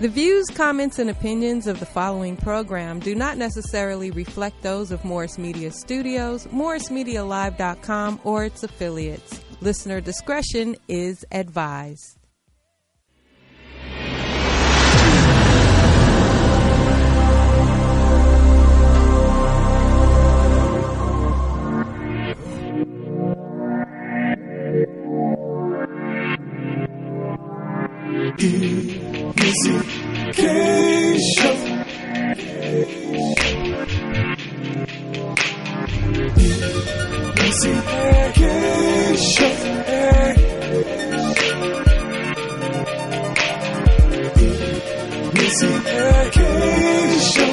The views, comments, and opinions of the following program do not necessarily reflect those of Morris Media Studios, MorrisMediaLive.com, or its affiliates. Listener discretion is advised. Missy K Show. Missy K Show. Missy K Show.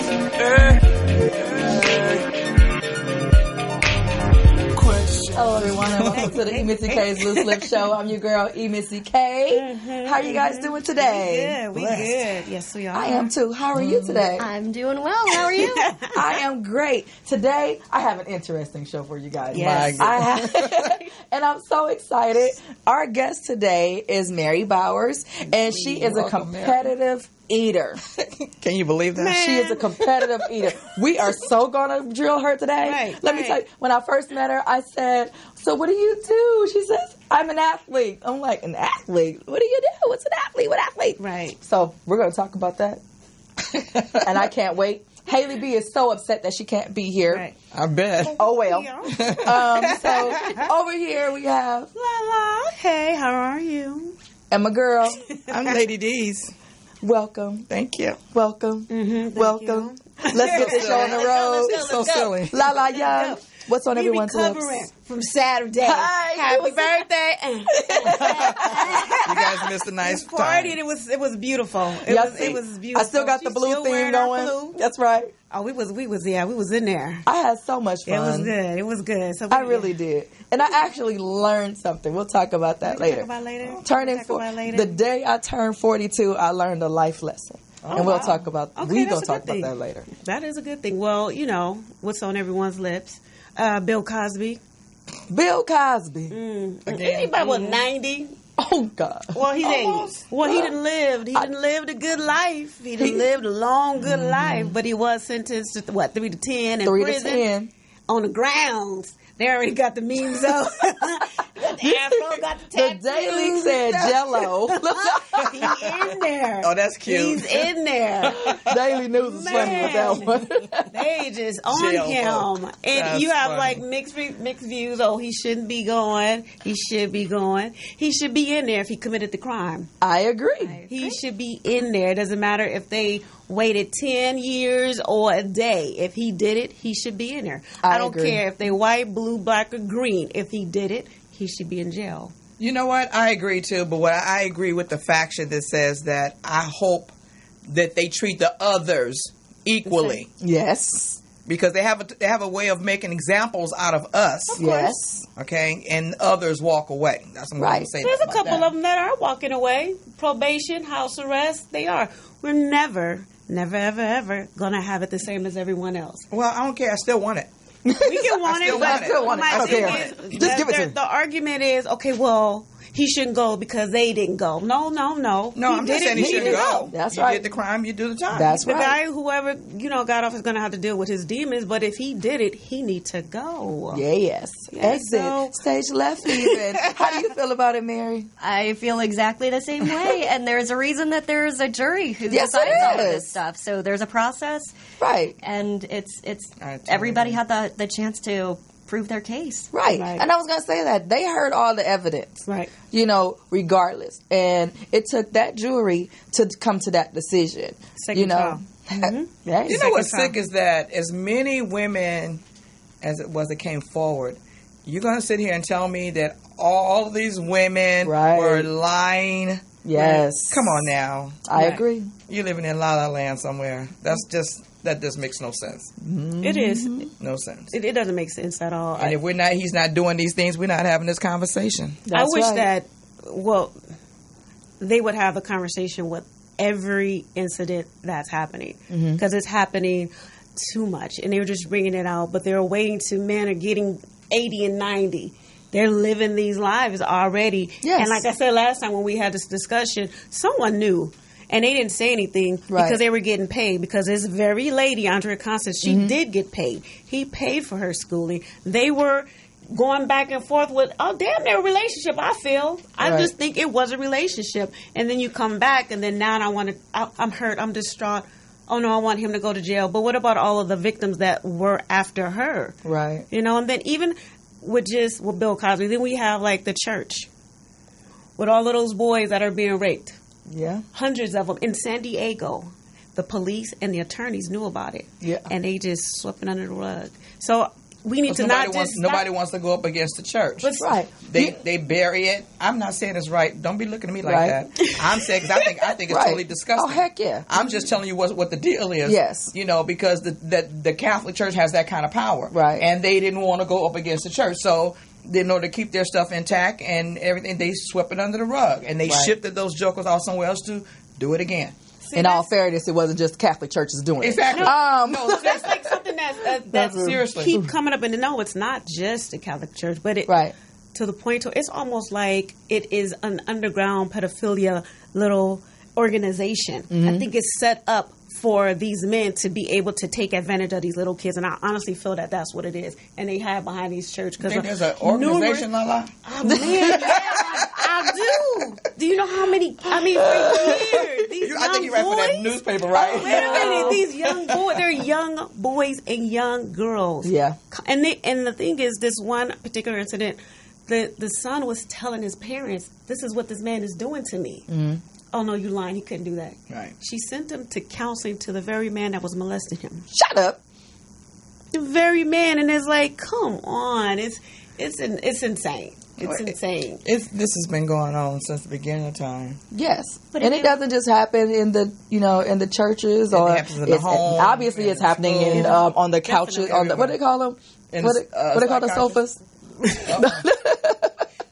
Hello, everyone, and welcome to the Missy K's Loose Lip Show. I'm your girl, Missy K. How are you guys doing today? We good. Yes, we are. I am too. How are you today? I'm doing well. How are you? I am great. Today, I have an interesting show for you guys. Yes. And I'm so excited. Our guest today is Mary Bowers, and she is a competitive eater. Can you believe that? She is a competitive eater. We are so going to drill her today. Let me tell you, when I first met her, I said, so what do you do? She says, I'm an athlete. I'm like, an athlete? What do you do? What's an athlete? What athlete? Right. So we're going to talk about that. And I can't wait. Haley B is so upset that she can't be here. Right. I bet. Oh, well. So over here we have La. Hey, how are you? and my girl. I'm Lady D's. Welcome. Thank you. Welcome. Welcome. Let's get this show on the road. It's so silly. La La Young. What's on everyone's lips? From Saturday. Hi, Happy birthday. You guys missed a nice Party. time. It was beautiful. It was beautiful. I still got the blue theme going. That's right. Oh, we was in there. I had so much fun. It was good. So I really did. And I actually learned something. We'll talk about that later. The day I turned 42, I learned a life lesson. And we'll talk about we're going to talk about that later. That is a good thing. Well, you know, what's on everyone's lips? Bill Cosby. Bill Cosby. Anybody was 90. Oh, God. Well, he's 80. Well, he didn't live. He didn't live a good life. He didn't live a long, good life. But he was sentenced to, 3 to 10 in 3 prison. to 10. On the grounds. They already got the memes up. The Afro got the tattoos. The Daily said Jello. He's in there. Oh, that's cute. He's in there. Daily News is funny with that one. They just on him. And That's you have funny. like mixed views. Oh, he shouldn't be going. He should be going. He should be in there if he committed the crime. I agree. He should be in there. It doesn't matter if they waited 10 years or a day. If he did it, he should be in there. I don't agree. care if they white, blue, black, or green. If he did it, he should be in jail. You know what? I agree too, but I agree with the faction that says that I hope that they treat the others equally Yes. because they have a way of making examples out of us. Yes. Okay, and others walk away. That's what I'm going to say. There's a about couple that. of them that are walking away. Probation, house arrest, they are. We're never, ever going to have it the same as everyone else. Well, I don't care. I still want it. We can want it, still but want it. I still want it. I don't care. Just give it to me. The argument is, okay, well, he shouldn't go because they didn't go. No. No, I'm not saying he shouldn't go. That's you right. did the crime, you do the time. That's The right. guy, whoever, got off is going to have to deal with his demons, but if he did it, he needs to go. Yes. Exit. so- Stage left even. How do you feel about it, Mary? I feel exactly the same way, and there's a reason that there's a jury who Yes, decides there all of is. this stuff. So there's a process, Right. and it's I totally everybody agree. had the chance to prove their case. Right. Right. And I was going to say that. They heard all the evidence. Right. Regardless. And it took that jury to come to that decision. Second trial. Yes. You know what's Second sick is that as many women as it was that came forward, you're going to sit here and tell me that all of these women Right. were lying? Yes. Come on now. I Right. agree. You're living in La La Land somewhere. That just makes no sense. It is. No sense. It doesn't make sense at all. And if he's not doing these things, we're not having this conversation. I wish right. that, they would have a conversation with every incident that's happening. Because it's happening too much. And they were just bringing it out. But they're waiting till men are getting 80 and 90. They're living these lives already. Yes. And like I said last time when we had this discussion, someone knew. And they didn't say anything because they were getting paid. Because this very lady, Andrea Constance, she did get paid. He paid for her schooling. They were going back and forth with, damn near relationship, I feel. I just think it was a relationship. And then you come back, and then now I'm hurt, I'm distraught. Oh, no, I want him to go to jail. But what about all of the victims that were after her? Right. You know, and then even with Bill Cosby, then we have, like, the church with all of those boys that are being raped. Yeah. Hundreds of them in San Diego. The police and the attorneys knew about it. Yeah. And they just swept it under the rug. So we need to nobody wants to go up against the church. That's right. They bury it. I'm not saying it's right. Don't be looking at me like that. I'm saying because I think it's totally disgusting. Oh, heck yeah. I'm just telling you what the deal is. Yes. You know, because the Catholic Church has that kind of power. Right. And they didn't want to go up against the church. So in order to keep their stuff intact and everything, they swept it under the rug. And they shifted those jokers off somewhere else to do it again. In all fairness, it wasn't just Catholic churches doing it. Exactly. No, that's like something that seriously keep coming up. And no, it's not just the Catholic Church, but it to the point to it's almost like it is an underground pedophilia little organization. I think it's set up for these men to be able to take advantage of these little kids, and I honestly feel that that's what it is. And they hide behind these churches because there's an organization, Lala. Oh man, I do. Do you know how many? I mean, for years, these I think you write for that newspaper, right? Wait a minute, these young boys. They're young boys and young girls. Yeah. And the thing is, this one particular incident, the son was telling his parents, "This is what this man is doing to me." Mm-hmm. Oh, no, you lying. He couldn't do that. Right. She sent him to counseling to the very man that was molesting him. Shut up. The very man. And it's like, come on. It's insane. It's insane. This has been going on since the beginning of time. Yes. But it doesn't just happen in the, in the churches or it happens in the home. Obviously it's happening in on the couches, on the, what do they call them? What do they call the sofas?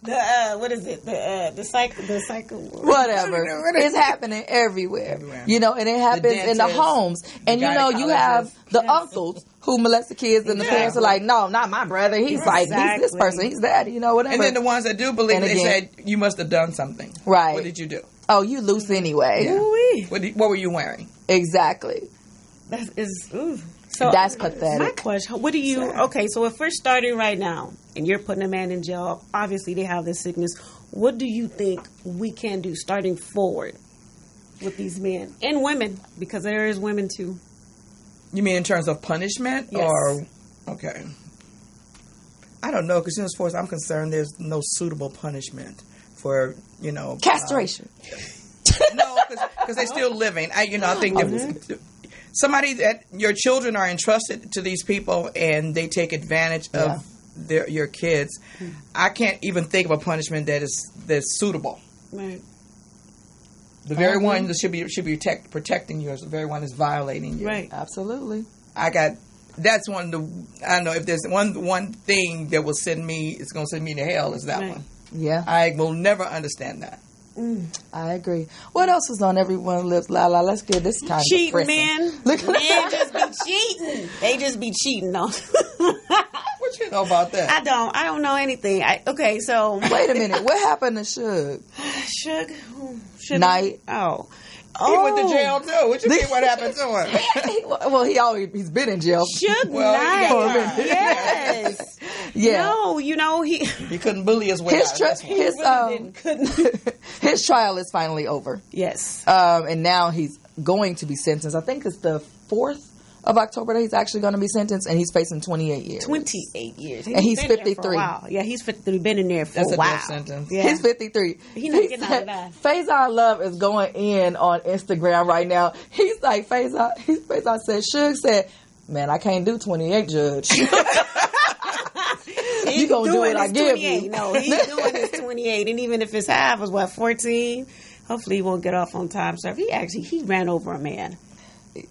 What is it? The cycle. Whatever. It's happening everywhere. And it happens in the homes. And you have the uncles who molest the kids, and the parents are like, no, not my brother. He's like, he's this person, he's that, whatever. And then the ones that do believe, they said, you must have done something. Right. What did you do? Oh, you loose anyway. Yeah. What were you wearing? Exactly. So that's pathetic. My question, what do you, okay, so if we're starting right now and you're putting a man in jail, obviously they have this sickness, what do you think we can do starting forward with these men and women? Because there is women too. You mean in terms of punishment? Yes. Or, okay. I don't know, because as far as I'm concerned, there's no suitable punishment for, castration. No, because they're still living. I think that somebody that your children are entrusted to these people and they take advantage of your kids. I can't even think of a punishment that's suitable. Right. The very one that should be protecting you is the very one that's violating you. Right. Absolutely. That's one of the, I don't know, if there's one thing that will it's going to send me to hell is that one. Yeah. I will never understand that. I agree. What else is on everyone's lips? Lala, let's get this kind of cheating, man. Men just be cheating. They just be cheating on. What you know about that? I don't know anything. Okay, so wait a minute. What happened to Suge? Suge Knight. He went to jail too. What you think? What happened to him? Well, he's been in jail. Suge Knight. Yes. Yeah. No, he couldn't bully his way out. His trial is finally over. Yes. And now he's going to be sentenced. I think it's the 4th of October that he's actually going to be sentenced, and he's facing 28 years. 28 years. And he's 53. Yeah, he's 53. Been in there for a while. That's a death sentence. Yeah. He's 53. He's not getting out of that. Faison Love is going in on Instagram right now. He's like, Faison said, Suge said, man, I can't do 28, Judge. You gonna do what I give you. No, he's doing his 28. And even if his half was, 14? Hopefully he won't get off on time serve. He ran over a man.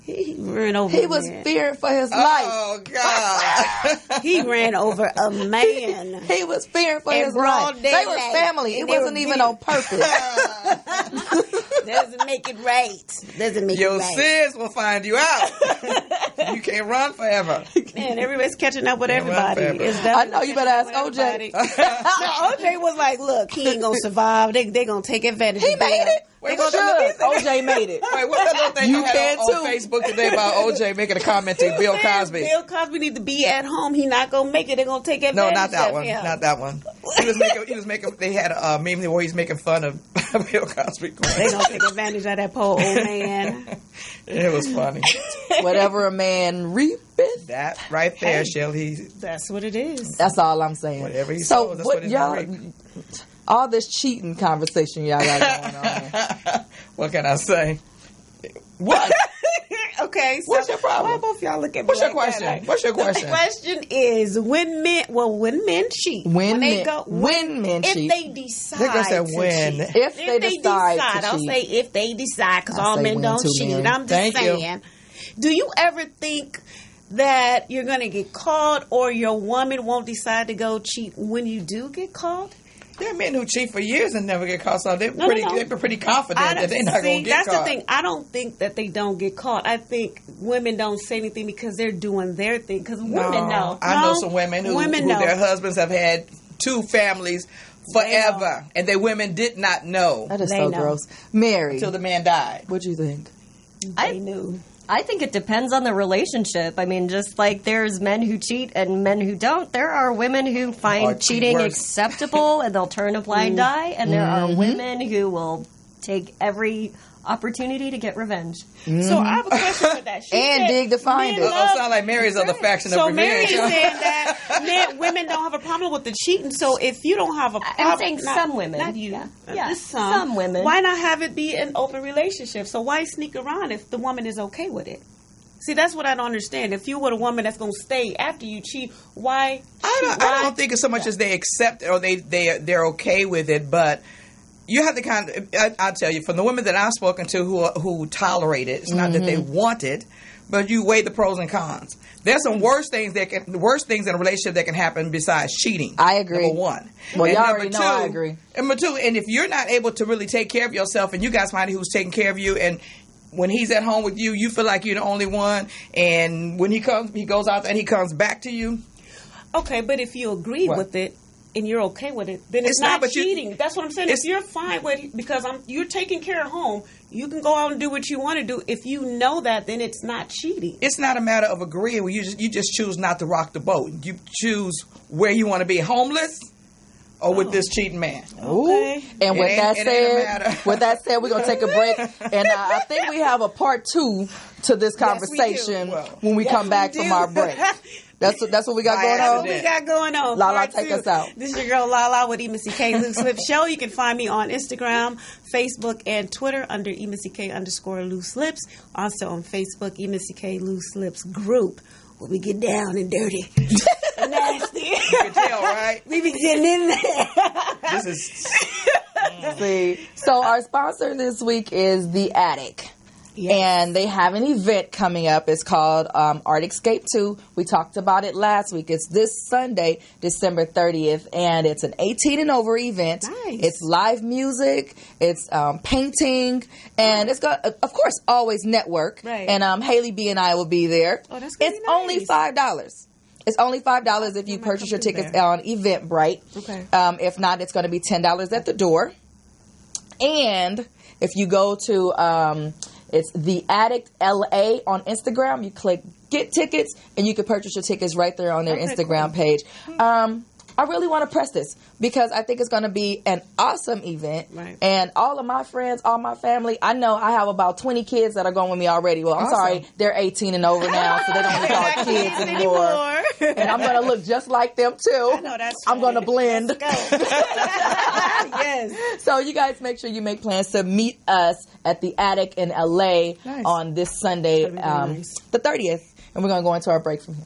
He ran over a man. He was fearing for his life. Oh, God. He ran over a man. He was fearing for his life. They were family. It wasn't even on purpose. Doesn't make it right. Your sins will find you out. You can't run forever. Man, everybody's catching up with everybody. I know, you better ask OJ. No, OJ was like, look, he ain't going to survive. They going to take advantage of him. He made it. Wait, OJ made it. Wait, what's that little thing You you had can on too. Facebook today about OJ making a comment to Bill Cosby? Bill Cosby need to be at home. He not going to make it. They're going to take advantage No, not that of one. him. Not that one. He was making. They had a meme where he's making fun of Bill Cosby. They going to take advantage of that poor old man. It was funny. Whatever a man reapeth. That right there, Hey. Shelly. That's what it is. That's all I'm saying. Whatever he so sows, that's what what he's y'all, gonna reap. all this cheating conversation y'all got going on. What can I say? What? Okay, so What's your problem? why both y'all look at me What's your like that? question? Like, What's your question? The question is when men cheat. When they men- go, when men if cheat. they decide Think I said to when. cheat. If they decide to I'll cheat. say if they decide, because I all say men when don't too, cheat. man. I'm just Thank you. saying. Do you ever think that you're going to get caught, or your woman won't decide to go cheat when you do get caught? There are men who cheat for years and never get caught, so they're No. pretty confident that they're not going to get that's caught. the thing. I don't think that they don't get caught. I think women don't say anything because they're doing their thing. Because women know. I know some women who know. their husbands have had 2 families forever, and their women did not know That is They so know. gross. Mary, until the man died. what'd you think? They knew. I think it depends on the relationship. I mean, just like there's men who cheat and men who don't, there are women who Or find cheat cheating worse. acceptable and they'll turn a blind eye, and there are women who will take every opportunity to get revenge. So I have a question for that. She And said dig to find men it. love- sound like Mary's of the faction So of Mary revenge. is saying that women don't have a problem with the cheating. So if you don't have a problem, I'm saying some women. not you, Yeah, just some women. Why not have it be an open relationship? So why sneak around if the woman is okay with it? See, that's what I don't understand. If you were a woman that's going to stay after you cheat, why? I don't think it's so much as they accept it or they're okay with it, but you have to I'll tell you, from the women that I've spoken to who tolerate it, it's not that they want it, but you weigh the pros and cons. There's some worse things in a relationship that can happen besides cheating. I agree. Number one. Well, And y'all number already know two- I agree. And number two, and if you're not able to really take care of yourself, and you got somebody who's taking care of you, and when he's at home with you, you feel like you're the only one, and when he goes out there and he comes back to you. Okay, but if you agree What? with it and you're okay with it, then it's It's not, not but you- cheating. That's what I'm saying. If you're fine with it, because you're taking care of home, you can go out and do what you want to do. If you know that, then it's not cheating. It's not a matter of agreeing. You just choose not to rock the boat. You choose where you want to be, homeless or with this cheating man. Okay. And with It that ain't a matter. said, we're gonna take a break, and I think we have a part 2 to this conversation Well, when we come back from our break. That's what we got By going That's on. what we got going on. Lala, Part take 2. us out. This is your girl Lala with Missy K Loose Lips Show. You can find me on Instagram, Facebook, and Twitter under _Loose Lips. Also on Facebook, Missy K Loose Lips Group, where we get down and dirty, and nasty. You can tell, right? We be getting in there. This is See, so our sponsor this week is The Attic. Yes. And they have an event coming up. It's called Art Escape 2. We talked about it last week. It's this Sunday, December 30th, and it's an 18 and over event. Nice. It's live music, it's painting, and it's got, of course, always network. Right. And Haley B and I will be there. Oh, that's gonna It's be only nice. $5. It's only $5 if you purchase your tickets on Eventbrite. Okay. If not, it's going to be $10 at the door. And if you go to it's The Addict LA on Instagram, you click get tickets and you can purchase your tickets right there on their Instagram page. I really want to press this because I think it's going to be an awesome event. Right. And all of my friends, all my family, I know I have about 20 kids that are going with me already. Well, I'm sorry, they're 18 and over now, so they don't want to call kids anymore. And I'm going to look just like them too. I know, that's I'm going to right. blend. Let's go. Yes. So you guys make sure you make plans to meet us at the Attic in LA on this Sunday, That'd be very nice. the 30th. And we're going to go into our break from here.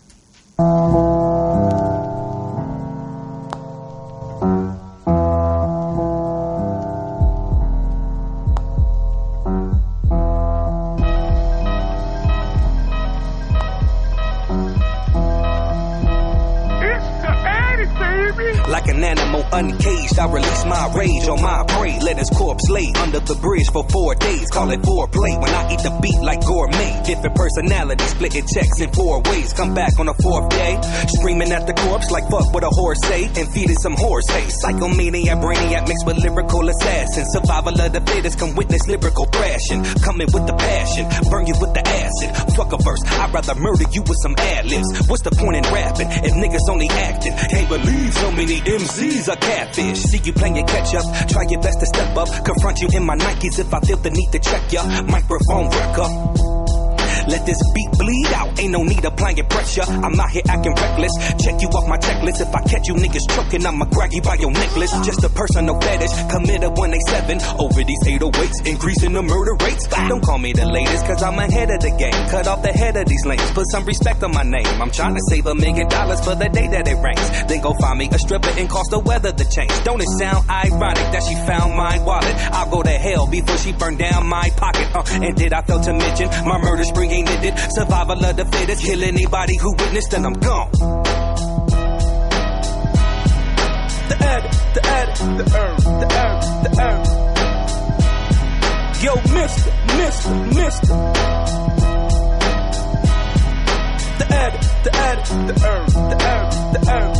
It's the Addict, baby. Like an animal uncaged, I release my rage on my prey. Let his corpse lay under the bridge for 4 days. Call it foreplay when I eat the beat like gourmet. Different personalities, splitting checks in 4 ways. Come back on the 4th day, screaming at the corpse like fuck what a horse say, and feed it some horse hay. Psychomaniac, brainiac mixed with lyrical assassin. Survival of the fittest, come witness lyrical thrashing. Coming with the passion, burn you with the acid. Fuck a verse, I'd rather murder you with some ad-libs. What's the point in rapping if niggas only acting? Can't believe so many MCs are catfish. See you playing catch up, try your best to step up. Confront you in my Nikes if I feel the need to check ya. Microphone wrecker. Let this beat bleed out, ain't no need applying pressure. I'm out here acting reckless, check you off my checklist. If I catch you niggas choking, I'ma grab you by your necklace. Just a personal fetish, committed 187. Over these 808s, increasing the murder rates. Don't call me the latest, cause I'm ahead of the game. Cut off the head of these lanes, put some respect on my name. I'm trying to save $1 million for the day that it rains. Then go find me a stripper and cost the weather to change. Don't it sound ironic that she found my wallet? I'll go to hell before she burned down my pocket. And did I fail to mention my murder spree ain't ended? Survival of the fittest, kill anybody who witnessed, then I'm gone. The edit, the edit, the earth, the earth, the earth. Yo, mister. The edit, the edit, the earth, the earth, the earth.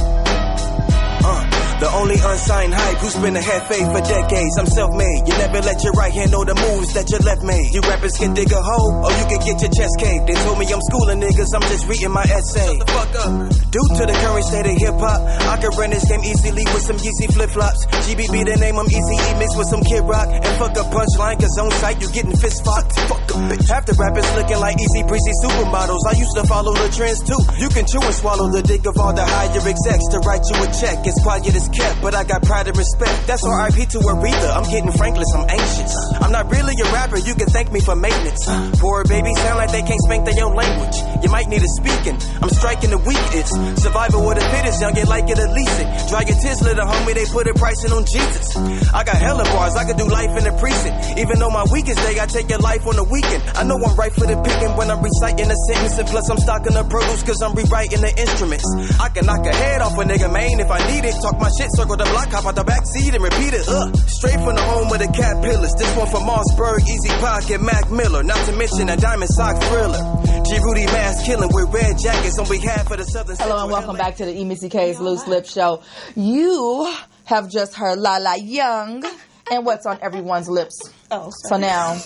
The only unsigned hype who's been a hefe for decades. I'm self-made. You never let your right hand know the moves that your left made. You rappers can dig a hole, or you can get your chest caved. They told me I'm schooling niggas, I'm just reading my essay. Shut the fuck up. Due to the current state of hip-hop, I can run this game easily with some Yeezy flip-flops. GBB the name, I'm Easy E mixed with some Kid Rock. And fuck a punchline, cause on sight you getting fist fought. Fuck a bitch. Half the rappers looking like easy breezy supermodels. I used to follow the trends too. You can chew and swallow the dick of all the higher execs to write you a check. It's quiet as kept, but I got pride and respect. That's RIP to Aretha. I'm getting frankless, I'm anxious. I'm not really a rapper, you can thank me for maintenance. Poor babies sound like they can't spank their own language. You might need a speaking. I'm striking the weakest. Survival with the fittest, young, get like it or lease it. Dry your tears, little homie, they put a pricing on Jesus. I got hella bars, I could do life in the precinct. Even though my weakest day, I take your life on the weekend. I know I'm right for the picking when I'm reciting a sentence. And plus I'm stocking the produce cause I'm rewriting the instruments. I can knock a head off a nigga, man, if I need it. Talk my shit, circle the block, hop out the backseat and repeat it. Straight from the home of the Caterpillars. This one from Mossberg, Easy Pocket, Mac Miller. Not to mention a Diamond Sock Thriller. G. Rudy Mass killing with red jackets on behalf of the Southern. Hello and welcome back to the Missy K's Loose Lip Show. You have just heard La La Young and what's on everyone's lips. Oh, so now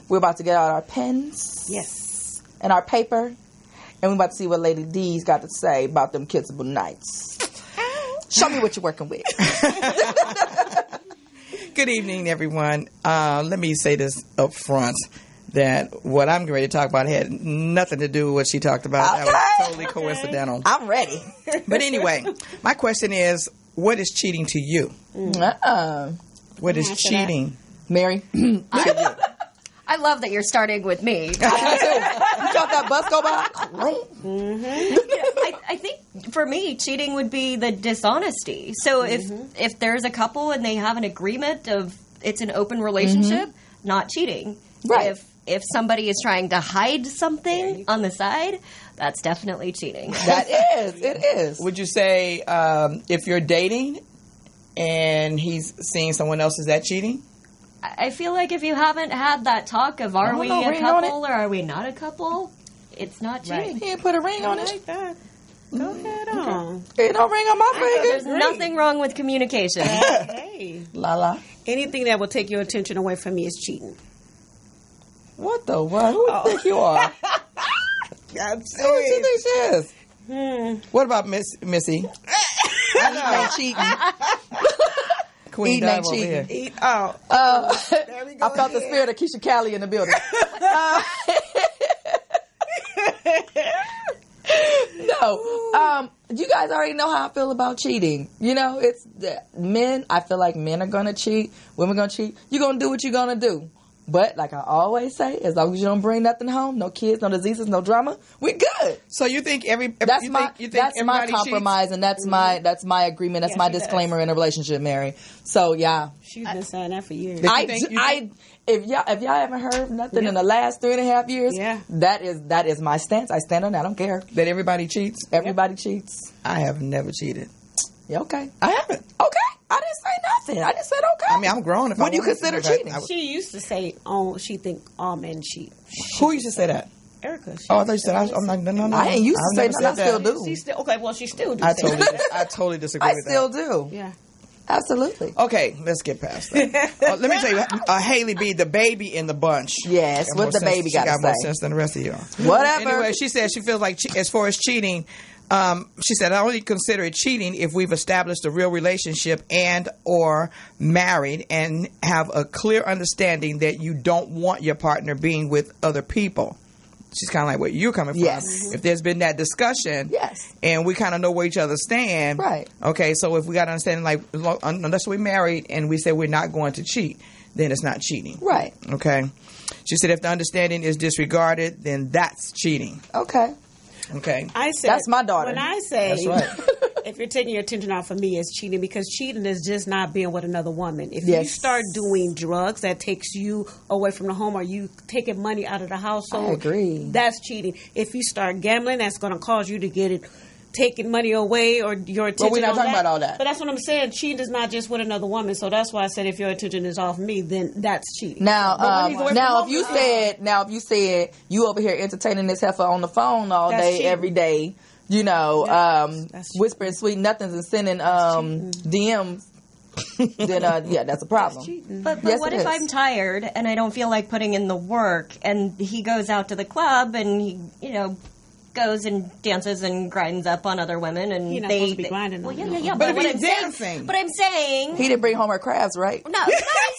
we're about to get out our pens, yes, and our paper, and we're about to see what Lady D's got to say about them kissable nights. Show me what you're working with. Good evening, everyone. Let me say this up front, that what I'm ready to talk about had nothing to do with what she talked about. Okay. That was totally coincidental. I'm ready. But anyway, my question is, what is cheating to you? What is cheating? Mary? I love that you're starting with me. You thought that bus go by? I think for me, cheating would be the dishonesty. So if there's a couple and they have an agreement of it's an open relationship, not cheating. Right. If somebody is trying to hide something on the side, that's definitely cheating. It is. Would you say if you're dating and he's seeing someone else, is that cheating? I feel like if you haven't had that talk of are we a couple or are we not a couple, it's not cheating. He didn't put a ring on it. like that. Go ahead on. Ain't no ring on my finger. There's nothing wrong with communication. Hey. La. Anything that will take your attention away from me is cheating. What the what? Who do you think you are? I'm Who do you think she is? What about Missy? Eating ain't cheating. Queen Eating ain't Dive over here. cheating. There we go. I felt the spirit of Keisha Cali in the building. No. You guys already know how I feel about cheating. You know, it's men. I feel like men are gonna cheat. Women gonna cheat. You're gonna do what you're gonna do. But like I always say, as long as you don't bring nothing home, no kids, no diseases, no drama, we good. So you think That's you my think that's my everybody compromise, cheats? and that's my agreement. That's my disclaimer in a relationship, Mary. So yeah, She's been saying that for years. If y'all haven't heard nothing in the last 3.5 years, that is my stance. I stand on that. I don't care. That everybody cheats? Everybody cheats. I have never cheated. Yeah, okay. I haven't. Okay. I didn't say nothing. I just said okay. I mean, I'm grown. What do you consider cheating? She used to say, she think all men cheat. Who used to say that? Erica. I thought you said. I'm like, no. I ain't used to say never nothing. I said still that. do. She still, okay, well, she still do. I totally disagree I with still that. do. Yeah. Absolutely. Okay, let's get past that. Let me tell you, Haley B, the baby in the bunch. Yes, what the baby got to say? She got more sense than the rest of y'all. Whatever. Anyway, she said she feels like, as far as cheating, she said, I only consider it cheating if we've established a real relationship and or married and have a clear understanding that you don't want your partner being with other people. She's kind of like where you're coming from. Yes. If there's been that discussion, yes, and we kind of know where each other stand, right? Okay, so if we got to understand, like, unless we're married and we say we're not going to cheat, then it's not cheating, right? Okay. She said if the understanding is disregarded, then that's cheating. Okay. Okay. I said that's my daughter. When I say that's right. if you're taking your attention off of me, it's cheating, because cheating is just not being with another woman. If yes. you start doing drugs that takes you away from the home, or you taking money out of the household, I agree. That's cheating. If you start gambling, that's going to cause you to get it. Taking money away or your attention. Well, we're not talking about all that. But that's what I'm saying. Cheating is not just with another woman. So that's why I said if your attention is off me, then that's cheating. Now, if you said you over here entertaining this heifer on the phone all that's day, cheating. every day, you know, that's whispering sweet nothings and sending DMs, then yeah, that's a problem. But yes, what if I'm tired and I don't feel like putting in the work, and he goes out to the club and he, goes and dances and grinds up on other women, and You're not supposed to be grinding on them. Yeah. But what if I'm he's dancing, but I'm saying he didn't bring home her crabs, right? No,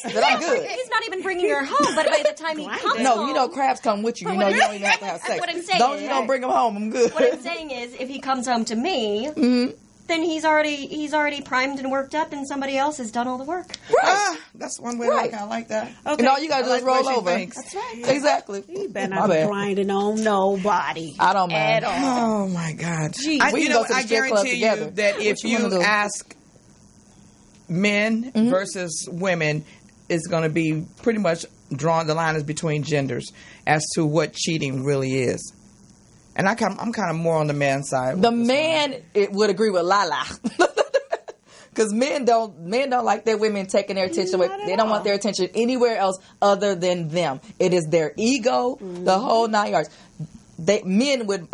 then I'm good. He's not even bringing her home. But by the time he comes home, crabs come with you. You don't even have to have sex. What I'm saying you don't bring them home. I'm good. What I'm saying is, if he comes home to me. Mm-hmm. Then he's already primed and worked up, and somebody else has done all the work. Right. That's one way to look. I like that. Okay. And all you got to do is roll over. That's right. Exactly. You better not be grinding on nobody. I don't mind. At all. Oh my God. I guarantee you that if you ask men versus women, it's going to be pretty much drawn. The line is between genders as to what cheating really is. And I'm kind of more on the man's side. The man would agree with Lala. Because men don't like their women taking their attention away. They don't want their attention anywhere else other than them. It is their ego, the whole 9 yards. I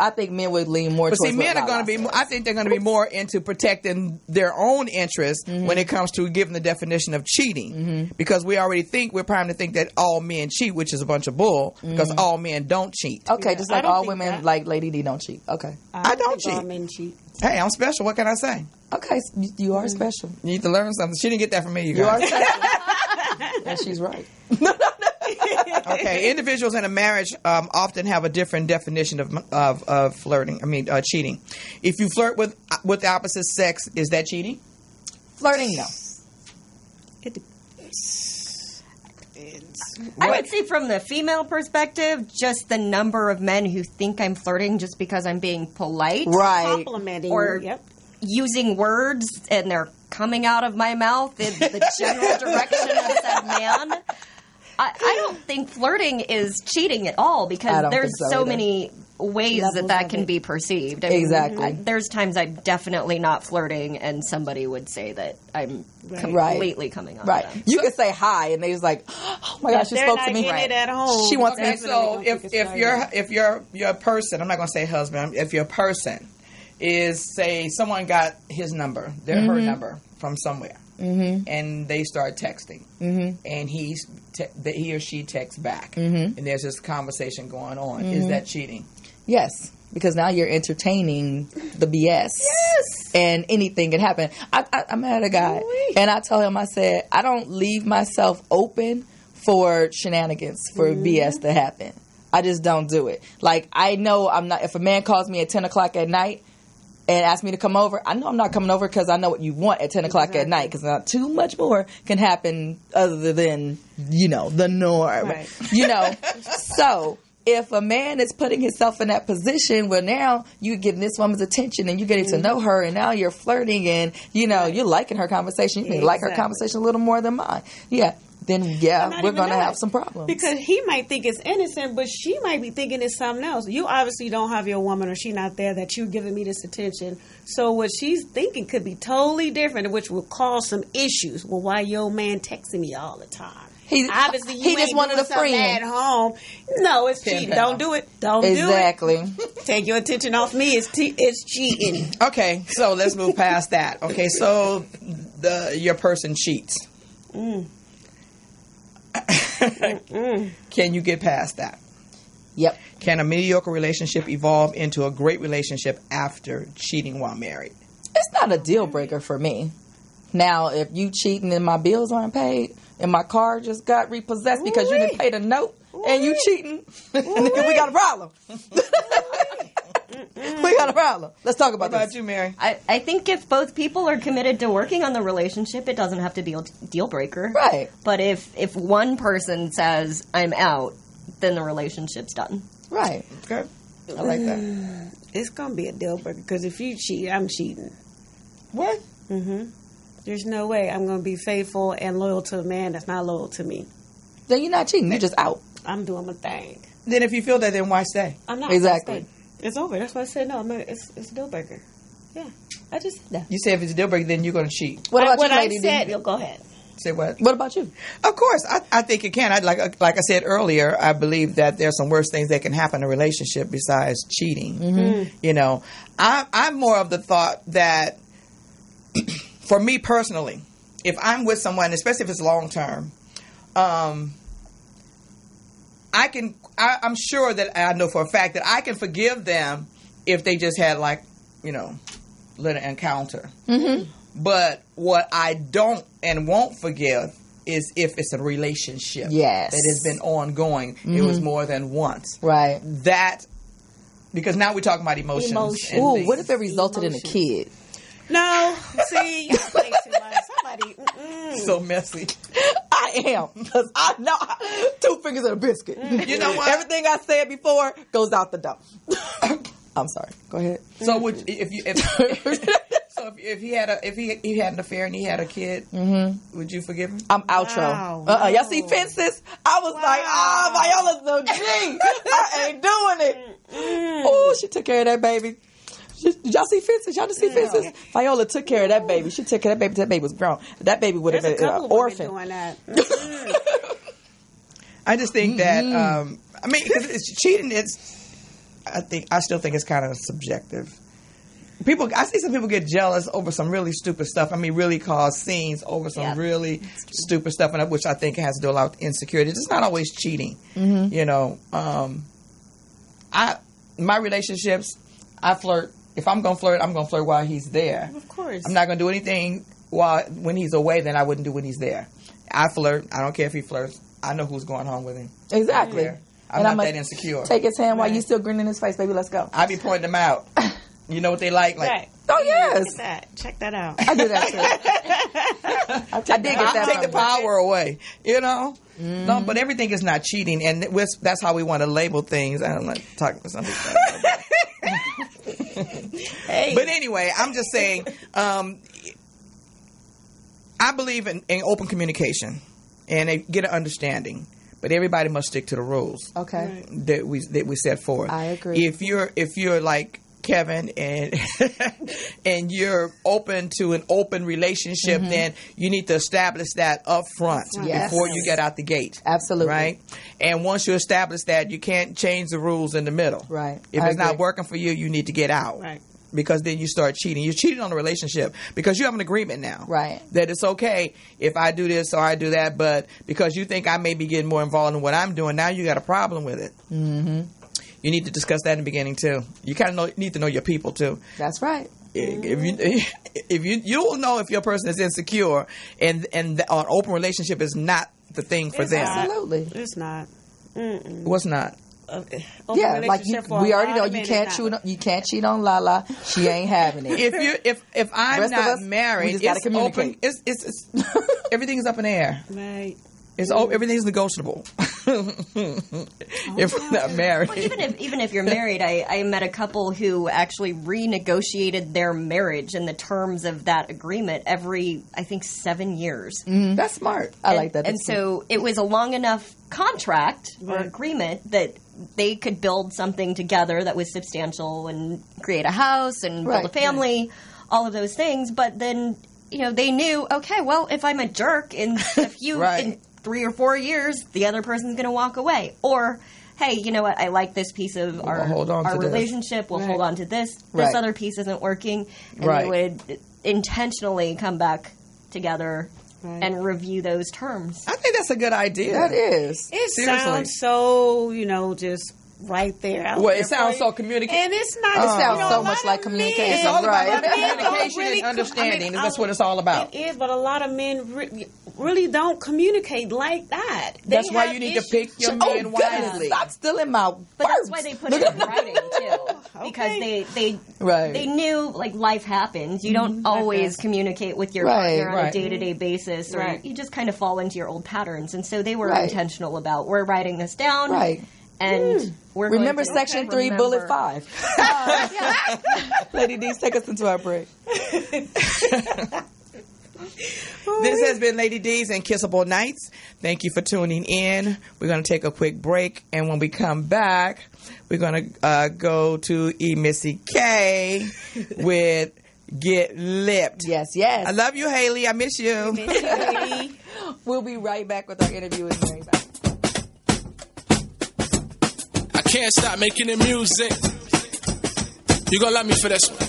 think men would lean more towards. But see, men are going to be. I think they're going to be more into protecting their own interests when it comes to giving the definition of cheating, because we're primed to think that all men cheat, which is a bunch of bull. Because all men don't cheat. Okay, just like all women, like Lady D, don't cheat. Okay, I don't cheat. All men cheat. Hey, I'm special. What can I say? Okay, you are special. You need to learn something. She didn't get that from me. You are special. And she's right. Okay, individuals in a marriage often have a different definition of flirting. Cheating. If you flirt with the opposite sex, is that cheating? Flirting, no. I would say from the female perspective, just the number of men who think I'm flirting just because I'm being polite, right, complimenting, or using words and they're coming out of my mouth in the general direction of said man. I don't think flirting is cheating at all, because there's so many ways that can be perceived. I mean, exactly. There's times I'm definitely not flirting, and somebody would say that I'm completely coming on. Right. Them. You can say hi, and they was like, "Oh my gosh, she spoke to me." It at home. She wants me. So if you're a person, I'm not going to say husband. If your person is, say, someone got his number, her number from somewhere. And they start texting, and he or she texts back, and there's this conversation going on. Is that cheating? Yes, because now you're entertaining the BS. Yes, and anything can happen. I met a guy, and I told him, I said, I don't leave myself open for shenanigans, for BS to happen. I just don't do it. Like, I know I'm not. If a man calls me at 10 o'clock at night and ask me to come over, I know I'm not coming over because I know what you want at 10 o'clock at night, because not too much more can happen other than, the norm. Right. So if a man is putting himself in that position where now you're getting this woman's attention and you're getting to know her, and now you're flirting and, you're liking her conversation. You may like her conversation a little more than mine. Yeah. then we're going to have some problems. Because he might think it's innocent, but she might be thinking it's something else. You obviously don't have your woman, or she not there, that you giving me this attention. So what she's thinking could be totally different, which will cause some issues. Well, why your man texting me all the time? Obviously, he just wanted a friend at home. No, it's cheating. Don't do it. Don't do it. Exactly. Take your attention off me. It's cheating. Okay, so let's move past that. Okay, so your person cheats. Can you get past that? Yep. Can a mediocre relationship evolve into a great relationship after cheating while married? It's not a deal breaker for me. Now, if you cheating and my bills aren't paid and my car just got repossessed because you didn't pay the note and you cheating, we got a problem. We got a problem. Let's talk about what about this. you, Mary? I think if both people are committed to working on the relationship, it doesn't have to be a deal breaker. Right. But if one person says, I'm out, then the relationship's done. Right. Okay. I like that. It's going to be a deal breaker because if you cheat, I'm cheating. What? Mm-hmm. There's no way I'm going to be faithful and loyal to a man that's not loyal to me. Then you're not cheating. You're just out. I'm doing my thing. Then if you feel that, then why stay? I'm not. Exactly. It's over. That's why I said no. It's a deal breaker. Yeah. I just said that. You say if it's a deal breaker, then you're going to cheat. What about what you, I Lady said, D? go ahead. Say what? What about you? Of course, I think it can. Like I said earlier, I believe that there's some worse things that can happen in a relationship besides cheating. Mm-hmm. You know, I'm more of the thought that, for me personally, if I'm with someone, especially if it's long term, I'm sure that I know for a fact that I can forgive them if they just had little encounter. Mm-hmm. But what I don't and won't forgive is if it's a relationship that has been ongoing. Mm-hmm. It was more than once. Right. Because now we're talking about emotions. Ooh, what if it resulted in a kid? No. See, you play too much. Somebody. So messy. I am. Because I know 2 fingers and a biscuit. You know what? Everything I said before goes out the door. I'm sorry. Go ahead. So if he had an affair and he had a kid, would you forgive him? I'm outro. Wow. Y'all see Fences? I was like, Viola's the G. I ain't doing it. Oh, she took care of that baby. Did y'all see Fences? Y'all just see Fences? Viola took care of that baby. She took care of that baby. That baby was grown. That baby would have been an orphan. Doing that. I just think that because it's cheating. I still think it's kind of subjective. I see some people get jealous over some really stupid stuff. I mean, really cause scenes over some really stupid stuff, and which I think has to do a lot with insecurity. It's not always cheating. Mm-hmm. You know, my relationships, I flirt. If I'm going to flirt, I'm going to flirt while he's there. Of course. I'm not going to do anything when he's away than I wouldn't do when he's there. I flirt. I don't care if he flirts. I know who's going home with him. Exactly. I'm not that insecure. Take his hand while you still grinning in his face, baby. Let's go. I be pointing them out. You know what they like? Right. Oh, yes. Look at that. Check that out. I do that, too. I did get that. Take the power away, you know? Mm-hmm. No, but everything is not cheating, and that's how we want to label things. I don't like talking to somebody. Hey. But anyway, I'm just saying, I believe in open communication and get an understanding. But everybody must stick to the rules. Okay. That we set forth. I agree. If you're like Kevin and and you're open to an open relationship, then you need to establish that up front before you get out the gate. Absolutely. Right? And once you establish that, you can't change the rules in the middle. Right. If it's not working for you, you need to get out. Right. Because then you start cheating. You're cheating on the relationship because you have an agreement now. Right. That it's okay if I do this or I do that, but because you think I may be getting more involved in what I'm doing, now you got a problem with it. Mm-hmm. You need to discuss that in the beginning, too. You kind of need to know your people, too. That's right. If you will know if your person is insecure and an open relationship is not the thing for them. Absolutely. It's not. Mm-mm. What's not? Like we already know you can't cheat on Lala. She ain't having it. If I'm not married, we just gotta communicate. It's everything is up in the air. Right. Everything's negotiable. If we're not married. Well, even if you're married, I met a couple who actually renegotiated their marriage and the terms of that agreement every, I think, 7 years. Mm-hmm. That's smart. I like that. And so it was a long enough contract or agreement that they could build something together that was substantial and create a house and build a family, all of those things. But then, they knew, okay, well, if I'm a jerk in a few, in 3 or 4 years, the other person's going to walk away. Or, hey, you know what, I like this piece of our relationship. We'll hold on to this. This other piece isn't working. And they would intentionally come back together and review those terms. I think that's a good idea. That is. It sounds so, just right there. It sounds so communicative. And it's not. It sounds so much like communication. It's all about communication and understanding. That's what it's all about. It is, but a lot of men really don't communicate like that. That's why you need to pick your man wisely. Stop stealing my words. But that's why they put it in writing, too. Because they knew, life happens. You don't always communicate with your partner on a day-to-day basis, or you just kind of fall into your old patterns. And so they were intentional about, we're writing this down. Right. And we're remember Section 3, Bullet 5. Lady D, take us into our break. This has been Lady D's and Kissable Nights. Thank you for tuning in. We're going to take a quick break, and when we come back, we're going to go to Missy K with Get Lipped. Yes. I love you, Haley. I miss you. Miss you, Haley. We'll be right back with our interview with Mary. Can't stop making the music. You gonna love me for this one.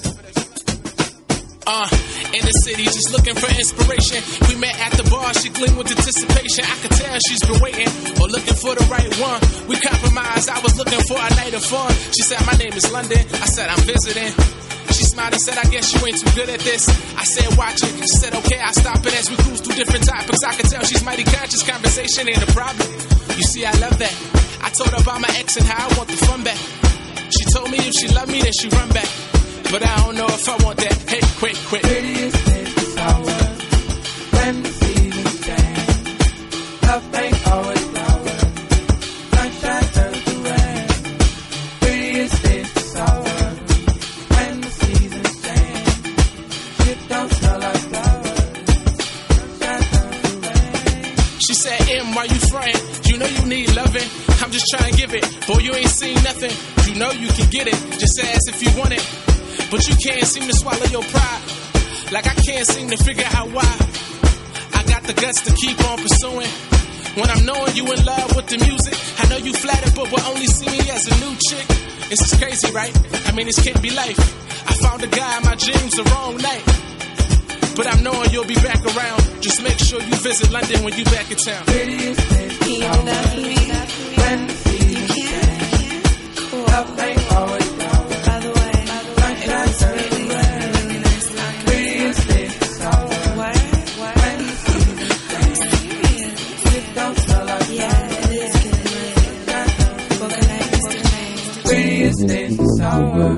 In the city, just looking for inspiration. We met at the bar, she gleamed with anticipation. I could tell she's been waiting or looking for the right one. We compromised, I was looking for a night of fun. She said, my name is London. I said, I'm visiting. She smiled and said, I guess you ain't too good at this. I said, watch it. She said, okay, I'll stop it as we cruise through different topics. I could tell she's mighty conscious. Conversation ain't a problem. You see, I love that. I told her about my ex and how I want the fun back. She told me if she loved me, then she run back. But I don't know if I want that. Hey, quick. Prettiest thing is sour when the seasons change. Love ain't always flowers. Sunshine turns to rain. Prettiest thing is sour when the seasons change. Shit don't smell like flowers. Sunshine turns to rain. She said, why you frontin'? You know you need loving. I'm just trying to give it. Boy, you ain't seen nothing. You know you can get it. Just ask if you want it. But you can't seem to swallow your pride. Like I can't seem to figure out why. I got the guts to keep on pursuing. When I'm knowing you in love with the music, I know you flattered, but will only see me as a new chick. This is crazy, right? I mean, this can't be life. I found a guy in my dreams the wrong night. But I'm knowing you'll be back around. Just make sure you visit London when you back in town. Prettiest thing is sour when the seasons change. Love ain't always flowers. By the way, Sunshine turns to rain. Prettiest thing is sour when the seasons change. Shit don't smell like flowers. Prettiest thing is sour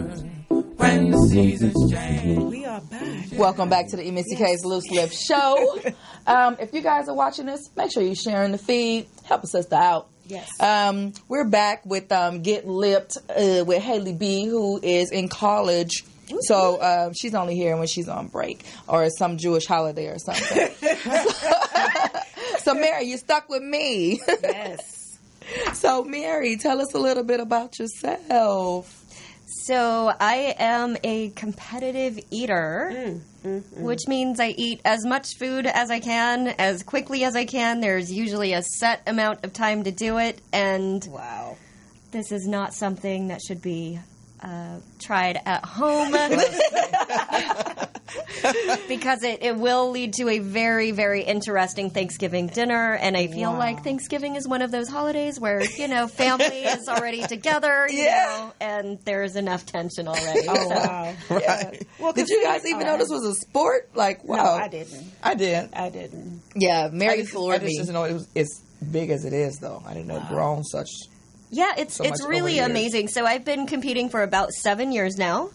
when the seasons change. We are back. Welcome back to the Missy K's Loose Lip Show. If you guys are watching this, make sure you're sharing the feed. Help a sister out. Yes. We're back with Get Lipped with Haley B, who is in college. So she's only here when she's on break or some Jewish holiday or something. So Mary, you stuck with me. Yes. So Mary, tell us a little bit about yourself. So I am a competitive eater, which means I eat as much food as I can, as quickly as I can. There's usually a set amount of time to do it, and this is not something that should be tried at home because it will lead to a very, very interesting Thanksgiving dinner, and I feel like Thanksgiving is one of those holidays where, family is already together, you know, and there's enough tension already. Wow. Right. Well, did you guys even know this was a sport? Like, wow. No, I didn't. I did. I didn't. Yeah, Mary floored me. I just know it was as big as it is, though. I didn't know it grown such. Yeah, it's really amazing. So I've been competing for about 7 years now.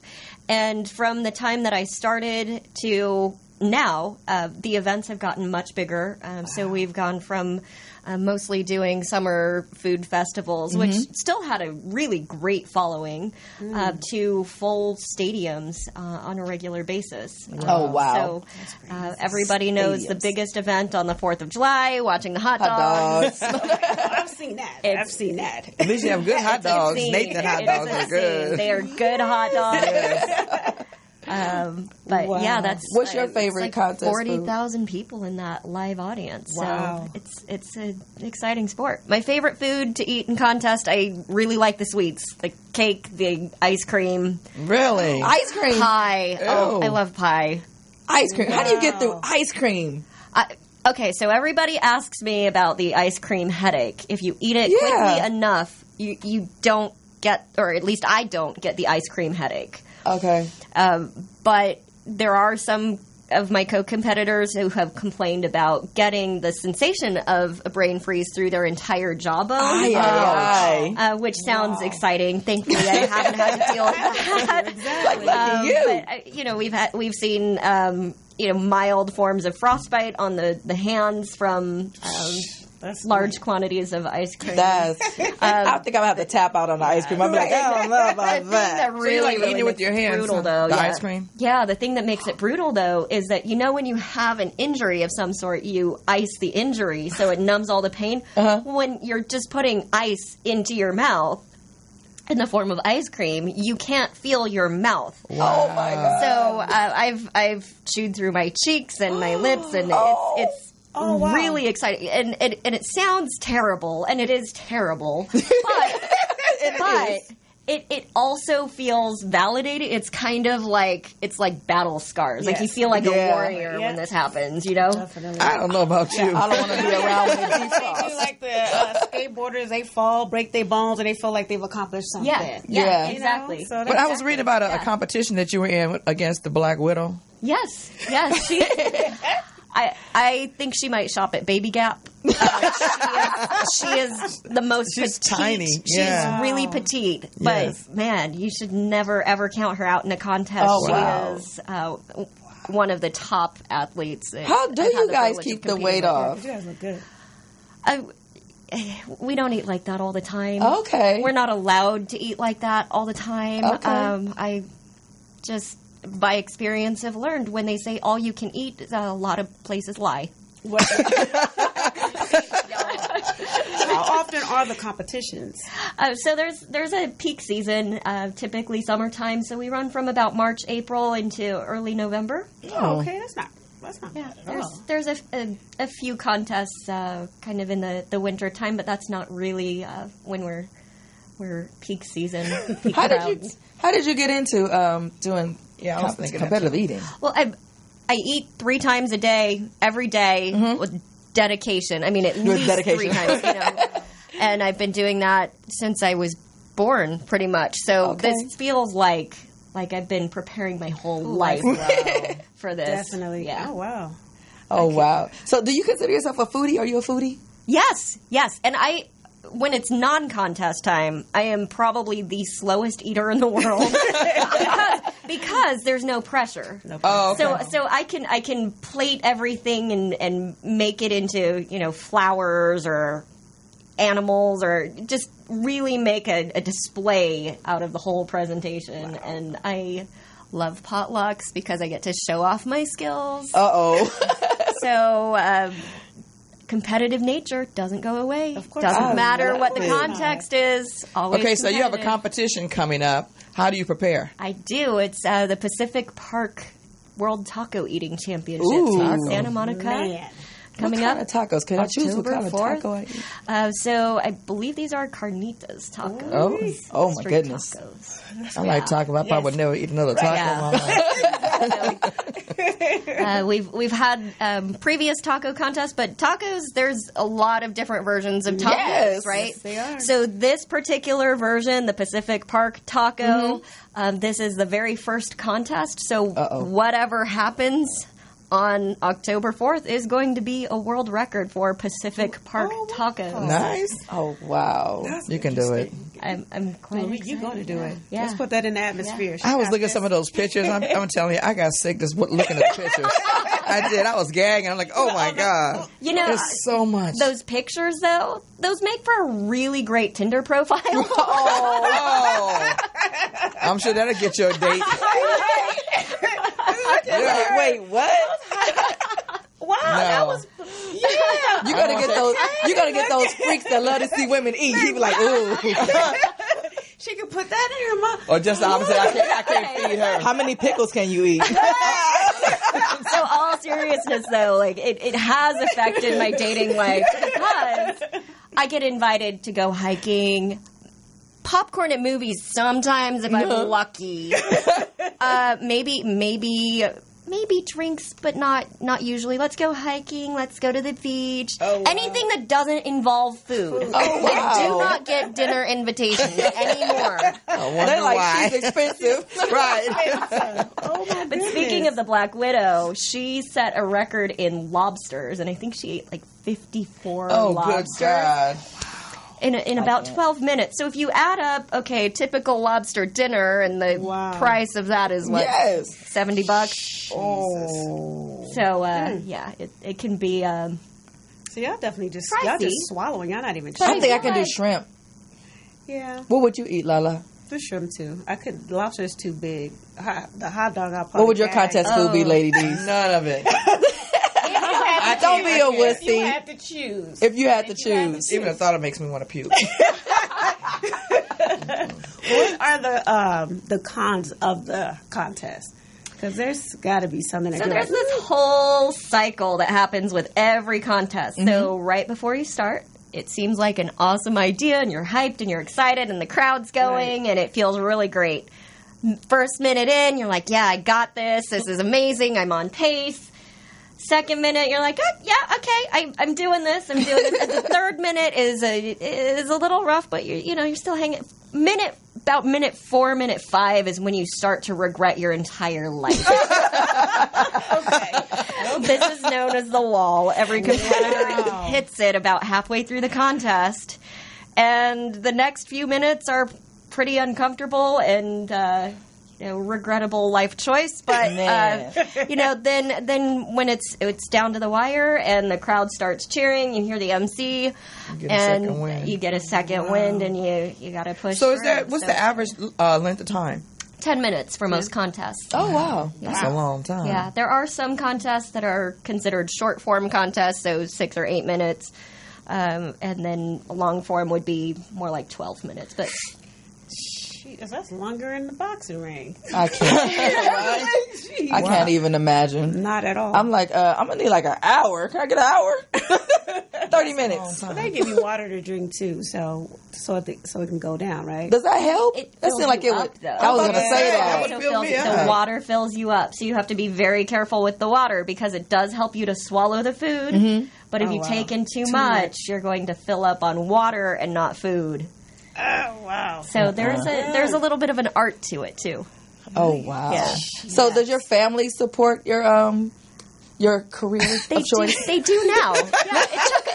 And from the time that I started to now the events have gotten much bigger. So we've gone from mostly doing summer food festivals, which still had a really great following, to full stadiums on a regular basis. Oh, wow. So everybody knows the biggest event on the 4th of July, watching the hot dogs. I've seen that. I've seen that. At least you have good hot dogs. Nathan hot dogs are good. They are good hot dogs. But yeah, that's what's your favorite contest? 40,000 people in that live audience. Wow. So it's an exciting sport. My favorite food to eat in contest, I really like the sweets, the cake, the ice cream. Really? Ice cream, pie. Oh, I love pie. Ice cream. Wow. How do you get through ice cream? Okay, so everybody asks me about the ice cream headache. If you eat it quickly enough, you don't get, or at least I don't get the ice cream headache. Okay. But there are some of my co-competitors who have complained about getting the sensation of a brain freeze through their entire jawbone, which sounds exciting. Thankfully, I haven't had to deal with that. Exactly. Look at you. But, we've seen mild forms of frostbite on the hands from large quantities of ice cream. I think I'm gonna have to tap out on the ice cream. I'm like, I don't know about that. Really, eating it with your hands, brutal, though. The ice cream. Yeah, the thing that makes it brutal though is that when you have an injury of some sort, you ice the injury so it numbs all the pain. When you're just putting ice into your mouth in the form of ice cream, you can't feel your mouth. Wow. Oh my God! So I've chewed through my cheeks and my lips, and it's really exciting, and it sounds terrible, and it is terrible, but it also feels validating. It's kind of like battle scars. Like you feel like a warrior when this happens. Definitely. I don't know about you. I don't want to be around when it They do like the skateboarders. They fall, break their bones, and they feel like they've accomplished something. Yeah, exactly. So but I was reading about a competition that you were in against the Black Widow. Yes. I think she might shop at Baby Gap. She is the most She's petite. tiny. She's really petite. But, man, you should never, ever count her out in a contest. She is one of the top athletes. How do you guys keep the weight off? You guys look good. We don't eat like that all the time. Okay. We're not allowed to eat like that all the time. Okay. I just, by experience, have learned when they say all you can eat, a lot of places lie. How often are the competitions? So there's a peak season, typically summertime. So we run from about March, April into early November. Oh, okay, that's not bad at all. There's a few contests kind of in the winter time, but that's not really when we're peak season. Peak How did you get into doing I was thinking competitive eating? Well, I eat 3 times a day, every day, with dedication. I mean, at least dedication. 3 times, And I've been doing that since I was born, pretty much. So this feels like I've been preparing my whole life for this. Definitely. Yeah. Oh, wow. Oh, wow. So do you consider yourself a foodie? Are you a foodie? Yes. And when it's non-contest time, I am probably the slowest eater in the world because there's no pressure. Oh, okay. So I can plate everything and make it into flowers or animals, or just really make a display out of the whole presentation. Wow. And I love potlucks because I get to show off my skills. So competitive nature doesn't go away. Of course. Doesn't matter what the context is. Always okay, so you have a competition coming up. How do you prepare? I do. It's the Pacific Park World Taco Eating Championships in Santa Monica. Man. Coming what kind up, of tacos? Can I choose what kind of 4th? taco I eat? So I believe these are carnitas tacos. Oh my Street goodness! Tacos. I like taco. I probably would never eat another taco. We've had previous taco contests, but tacos, there's a lot of different versions of tacos, right? Yes, they are. So this particular version, the Pacific Park taco, this is the very first contest. So whatever happens on October 4th is going to be a world record for Pacific Park tacos. Nice. Oh, wow. You can do it. I'm quite excited. You're going to do it. Yeah. Let's put that in the atmosphere. I was looking at some of those pictures. I'm telling you, I got sick just looking at the pictures. I did. I was gagging. I'm like, oh my God. You know, there's so much. Those pictures, though, those make for a really great Tinder profile. Oh. I'm sure that'll get you a date. Yeah. Wait, what? Wow, that was You gotta get those. You gotta get those freaks that love to see women eat. You be like, ooh. She could put that in her mouth. Or just the opposite. I can't feed her. How many pickles can you eat? So all seriousness, though, like it has affected my dating life because I get invited to go hiking, popcorn at movies sometimes if I'm lucky. Maybe drinks, but not usually. Let's go hiking. Let's go to the beach. Oh, wow. Anything that doesn't involve food. Oh, wow. I do not get dinner invitations anymore. They're like, why. she's expensive. Right. Oh my But speaking of the Black Widow, she set a record in lobsters, and I think she ate like 54 lobsters. Good God. In about 12 minutes. So if you add up, okay, typical lobster dinner, and the price of that is what? Yes. $70. Oh. So, yeah, it can be... So y'all definitely just pricey. y'all just swallowing. Y'all not even. I think I can do shrimp. Yeah. What would you eat, Lala? The shrimp too. I could. Lobster is too big. The hot dog. I probably. What would your contest food be, Lady D's? None of it. Don't be a wussy. You had to choose. If you had to choose. Even the thought, it makes me want to puke. What are the cons of the contest? Because there's got to be something. So there's this whole cycle that happens with every contest. Mm-hmm. So right before you start, it seems like an awesome idea, and you're hyped, and you're excited, and the crowd's going, and it feels really great. First minute in, you're like, yeah, I got this. This is amazing. I'm on pace. Second minute, you're like, oh, yeah, okay, I'm doing this. And the third minute is a little rough, but you're still hanging. About minute 4, minute 5 is when you start to regret your entire life. Okay. This is known as the wall. Every competitor hits it about halfway through the contest, and the next few minutes are pretty uncomfortable and regrettable life choice. But then when it's down to the wire and the crowd starts cheering, you hear the MC, you get a second wind, and you got to push. So what's the average length of time? 10 minutes for most contests. Oh, wow. That's a long time. Yeah, there are some contests that are considered short form contests, so 6 or 8 minutes, and then long form would be more like 12 minutes. But that's longer in the boxing ring. I can't. I can't even imagine. Not at all. I'm like, I'm gonna need like an hour. Can I get an hour? 30 minutes. But they give you water to drink too, so it can go down, right? Does that help? That seemed like it would. I was gonna say that. The water fills you up, so you have to be very careful with the water because it does help you to swallow the food. Mm-hmm. But if you take in too much, you're going to fill up on water and not food. Oh wow! So there's a little bit of an art to it too. Oh wow! Yeah. So does your family support your career of choice? They do now. Yeah,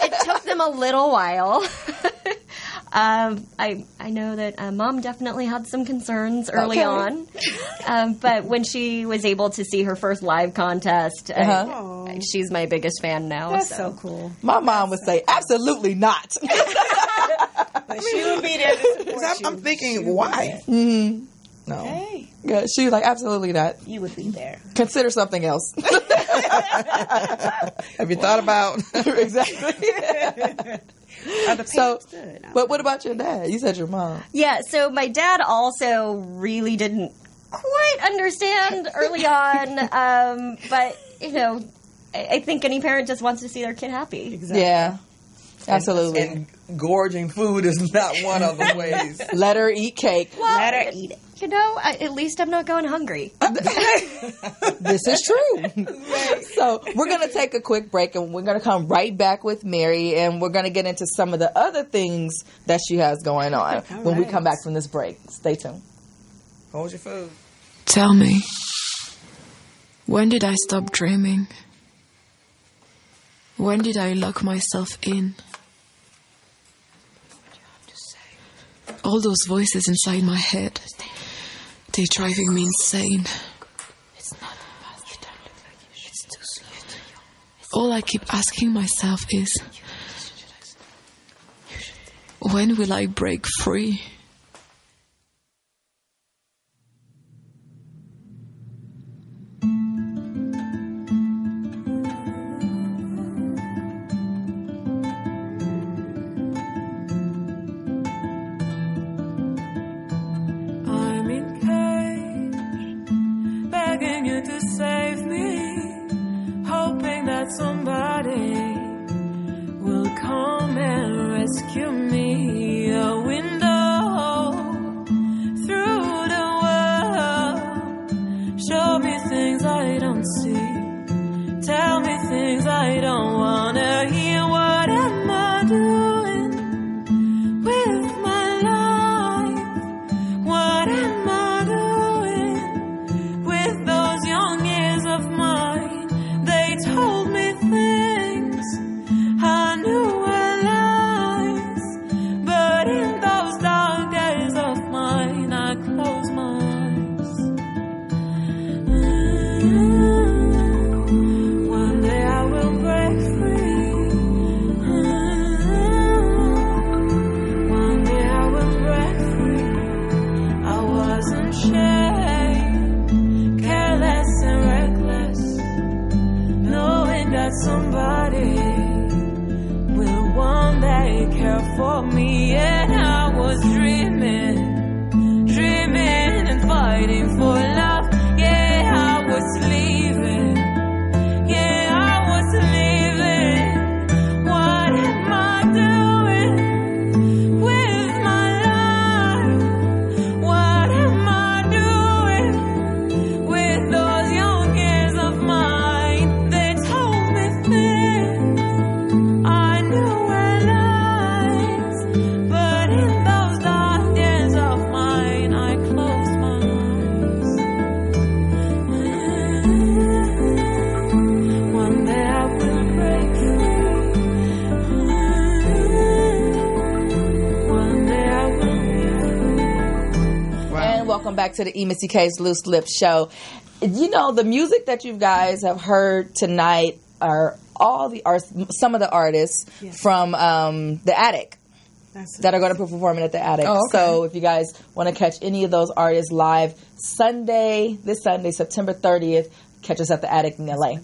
it took them a little while. I know that Mom definitely had some concerns early on, but when she was able to see her first live contest, she's my biggest fan now. That's so cool. My mom would say, absolutely not. But she would be there to support you. I'm thinking, why? Mm-hmm. No. Hey. Yeah, she was like, absolutely not. You would be there. Consider something else. Have you thought about? Exactly. So, but what about your dad? You said your mom. Yeah, so my dad also really didn't quite understand early on, but, I think any parent just wants to see their kid happy. Exactly. Yeah, absolutely. And gorging food is not one of the ways. Let her eat cake. Well, let her eat it. At least I'm not going hungry. This is true. So we're going to take a quick break, and we're going to come right back with Mary, and we're going to get into some of the other things that she has going on when we come back from this break. Stay tuned. Hold your food. Tell me, when did I stop dreaming? When did I lock myself in? All those voices inside my head, they're driving me insane. All I keep asking myself is, when will I break free? Somebody will come and rescue me. A window through the world. Show me things I don't see. Tell me things I don't wanna hear. What am I doing with my life? What am I doing with those young years of mine? They told me things I knew were lies, but in those dark days of mine, I closed my eyes. One day I will break free. One day I will break free. I wasn't ashamed, careless and reckless, knowing that somebody will one day care for me. And I was dreaming and fighting for love. Yeah, I was leaving. Yeah, I was leaving. What am I doing with my life? What am I doing with those young years of mine? They told me things I knew were lies, but in those dark days of mine, I closed my eyes. One day I will break free. One day I will be free. And welcome back to the Missy K's Loose Lips Show. You know, the music that you guys have heard tonight are some of the artists from the Attic that are going to be performing at the Attic. Oh, okay. So if you guys want to catch any of those artists live this Sunday, September 30th, catch us at the Attic in LA.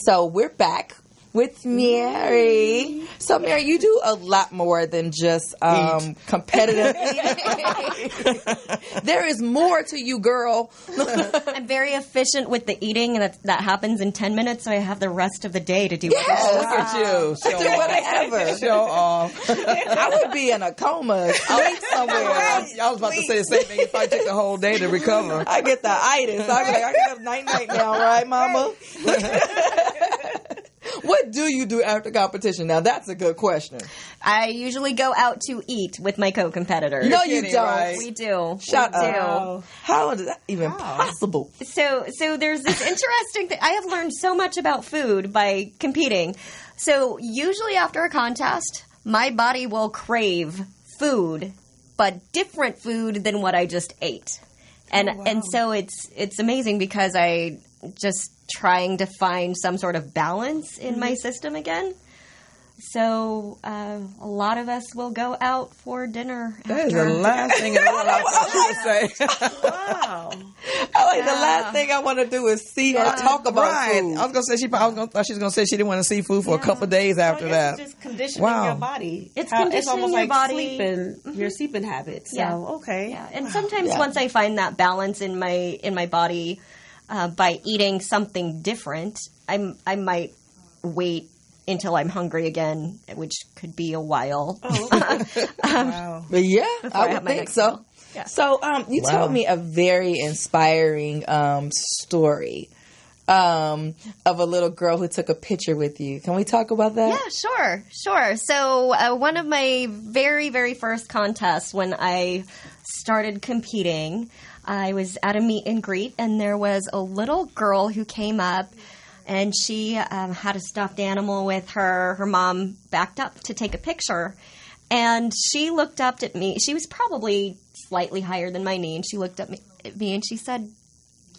So we're back with Mary. So Mary, you do a lot more than just competitive eating. There is more to you, girl. I'm very efficient with the eating, and that happens in 10 minutes, so I have the rest of the day to do Yes. whatever. Look at you. Show Do off. whatever. Show off. I would be in a coma, asleep somewhere. I was about to say the same thing. If I take the whole day to recover. I get the itis. I get up night now, right, Mama? What do you do after competition? Now, that's a good question. I usually go out to eat with my co-competitors. No, you kidding, don't. right? We do. Shut we up. do. How is that even possible? So there's this interesting thing. I have learned so much about food by competing. So usually after a contest, my body will crave food, but different food than what I just ate. And so it's amazing because I just trying to find some sort of balance in my system again. So a lot of us will go out for dinner. That is the last thing in the world I thought you would say. Wow. I like the last thing I want to do is see or talk about Right. food. I was going to say, she was going to say she didn't want to see food for a couple of days after that. It's just conditioning Wow. your body. It's It's conditioning almost your like body. your sleeping habits. So, Yeah. okay. Yeah, and sometimes Yeah. once I find that balance in my body by eating something different, I might wait until I'm hungry again, which could be a while. Wow. But yeah, Before I I would have my think next so. meal. Yeah. So you Wow. told me a very inspiring story of a little girl who took a picture with you. Can we talk about that? Yeah, sure. So one of my very, very first contests when I started competing, I was at a meet and greet, and there was a little girl who came up, and she had a stuffed animal with her. Her mom backed up to take a picture, And she looked up at me. She was probably slightly higher than my knee, and she looked at me and she said,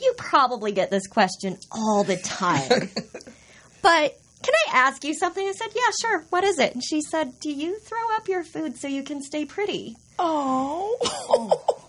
"You probably get this question all the time. But can I ask you something?" I said, "Yeah, sure. What is it?" And she said, "Do you throw up your food so you can stay pretty?" Oh.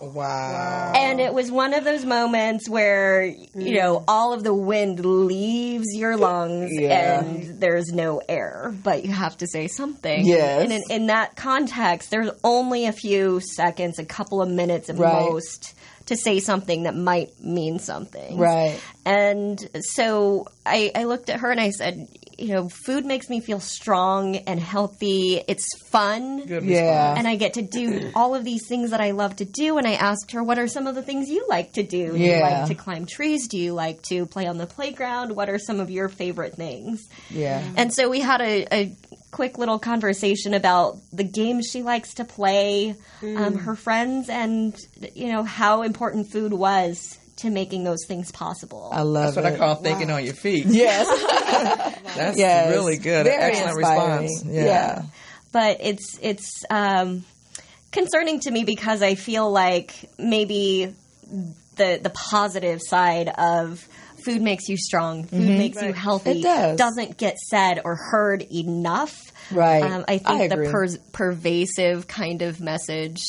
Wow. And it was one of those moments where, you know, all of the wind leaves your lungs and there's no air, but you have to say something. Yes. And in that context, there's only a few seconds, a couple of minutes at most to say something that might mean something. Right. And so I looked at her and I said, you know, food makes me feel strong and healthy. It's fun. Good response. And I get to do all of these things that I love to do. And I asked her, what are some of the things you like to do? Do you like to climb trees? Do you like to play on the playground? What are some of your favorite things? Yeah. And so we had a quick little conversation about the games she likes to play, her friends, and, you know, how important food was to making those things possible. I love That's what I call thinking on your feet. Yes. That's really good. Very Excellent inspiring. response. Yeah. But it's concerning to me because I feel like maybe the positive side of food makes you strong, food makes you healthy, It does. doesn't get said or heard enough. Right. I think agree. the pervasive kind of message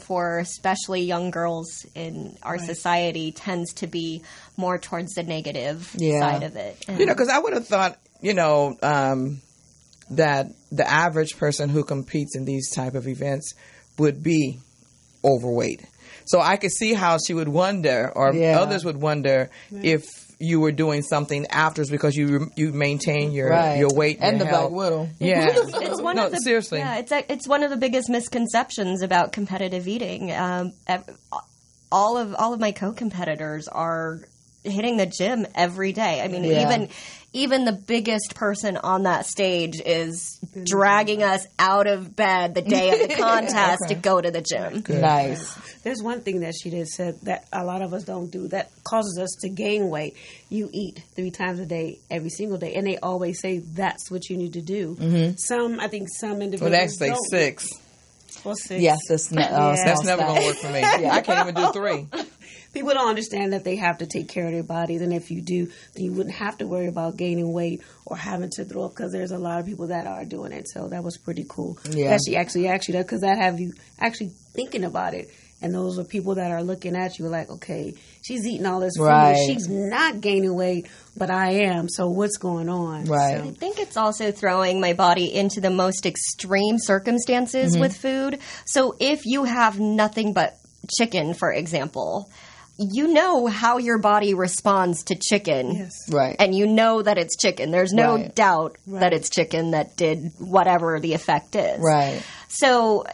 for especially young girls in our society tends to be more towards the negative side of it. You know, because I would have thought, you know, that the average person who competes in these type of events would be overweight. So I could see how she would wonder, or others would wonder, if you were doing something afterwards because you maintain your weight and the health. black widow. Yeah, It's one of the, seriously. Yeah, it's one of the biggest misconceptions about competitive eating. All of my co-competitors are hitting the gym every day. I mean, even the biggest person on that stage is dragging us out of bed the day of the contest to go to the gym. Nice. There's one thing that she did said that a lot of us don't do that causes us to gain weight. You eat 3 times a day, every single day, and they always say that's what you need to do. I think some individuals. Well, actually, don't. 6. Well, 6. Yes, that's That's never going to work for me. I can't even do 3. People don't understand that they have to take care of their bodies, and if you do, then you wouldn't have to worry about gaining weight or having to throw up because there's a lot of people that are doing it. So that was pretty cool. Yeah. That she actually asked you that because that have you actually thinking about it. And those are people that are looking at you like, okay, she's eating all this food. Right. She's not gaining weight, but I am. So what's going on? Right. I think it's also throwing my body into the most extreme circumstances with food. So if you have nothing but chicken, for example, you know how your body responds to chicken. Yes. Right. And you know that it's chicken. There's no doubt that it's chicken that did whatever the effect is. Right. So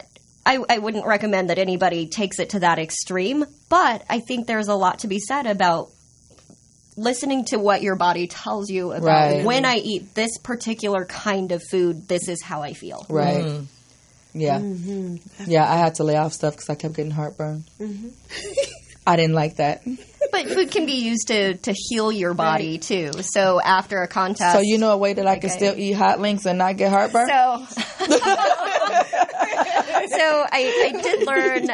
I wouldn't recommend that anybody takes it to that extreme, but I think there's a lot to be said about listening to what your body tells you about when I eat this particular kind of food, this is how I feel. Right. Yeah. Yeah, I had to lay off stuff because I kept getting heartburn. I didn't like that. But food can be used to heal your body too. So after a contest, So you know a way that I can still eat hot links and not get heartburn? So I did learn.